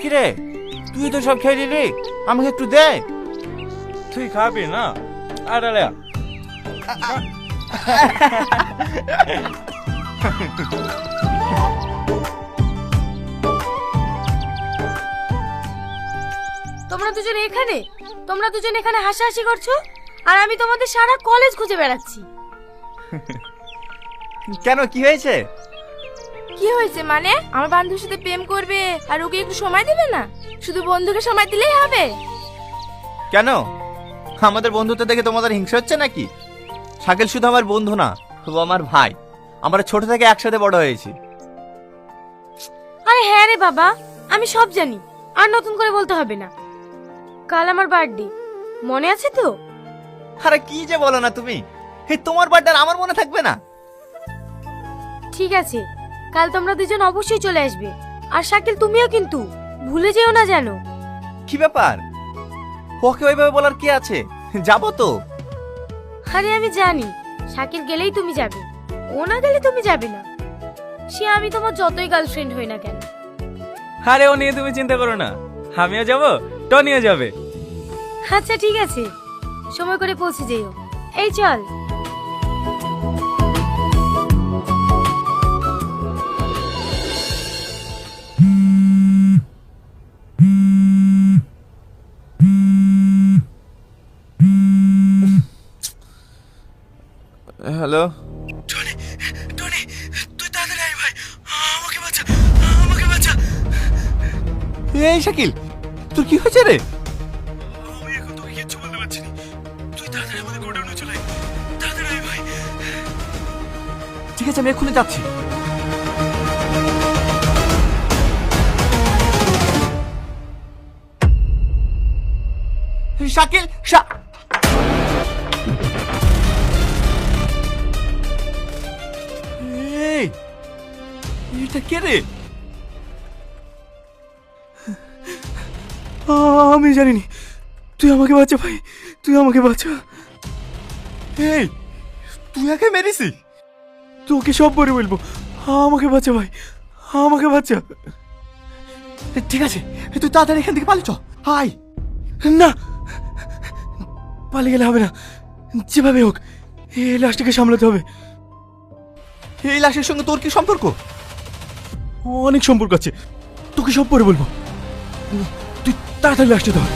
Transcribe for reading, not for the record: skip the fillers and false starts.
কিরে, তুই তো সব খেয়ে নিলি, আমাকে একটু দে। তুই খাবি না? আরে তোমরা দুজন এখানে হাসাহাসি করছো, আর আমি তোমাদের সারা কলেজ খুঁজে বেড়াচ্ছি। কেন, কি হয়েছে? কি হয়েছে মানে? আমার বান্ধবীর সাথে প্রেম করবে আর ওকে একটু সময় দেবে না? শুধু বন্ধুকে সময় দিলেই হবে? কেন, আমাদের বন্ধুত্ব দেখে তোমাদের হিংসা হচ্ছে নাকি? শাকিল শুধু আমার বন্ধু না, ও আমার ভাই। আমরা ছোট থেকে একসাথে বড় হয়েছি। আরে হ্যাঁ রে বাবা, আমি সব জানি, আর নতুন করে বলতে হবে না। কাল আমার বার্থডে, মনে আছে তো? আরে কি যে বলো না তুমি, তোমার বার্থডে আমার মনে থাকবে না? ঠিক আছে, কাল তোমরা দুজন অবশ্যই চলে আসবে। আর শাকিল তুমিও কিন্তু ভুলে যেও না যেন। কি ব্যাপার, ওকে ওইভাবে বলার কি আছে, যাবো তো। আরে আমি জানি শাকিল গেলেই তুমি যাবে, ও না গেলে তুমি যাবে না। সে আমি তোমার যতই গার্লফ্রেন্ড হই না কেন। আরে ও নিয়ে তুমি চিন্তা করো না, আমিও যাব, টনিও যাবে। আচ্ছা ঠিক আছে, সময় করে পৌঁছে যেও। এই চল। হ্যালো, টনি, টনি, তুই তাড়াতাড়ি আয় ভাই, আমাকে বাঁচা, আমাকে বাঁচা। এই শাকিল, তোর কি হয়েছে রে? আমি এখন তোকে কিচ্ছু বলতে পারছি না। তুই তাড়াতাড়ি আমাদের গোডাউনে চলে আয়, তাড়াতাড়ি আয় ভাই। ঠিক আছে, আমি এক্ষুনি যাচ্ছি। শাকিল, এই, এটা কে রে? আমি জানিনি, তুই আমাকে বাঁচা ভাই, তুই আমাকে বাঁচা। এই, তুই একে মেরেছি? তোকে সব পরে বলবো, আমাকে বাঁচা ভাই, আমাকে বাঁচা। ঠিক আছে, তুই তাড়াতাড়ি এখান থেকে পালিয়ে চ। হাই, না, পালিয়ে গেলে হবে না, যেভাবে হোক এই লাশটাকে সামলাতে হবে। এই লাশের সঙ্গে তোর কি সম্পর্ক? অনেক সম্পর্ক আছে, তোকে সব পরে বলবো। তুই তাড়াতাড়ি লাশটা ধর।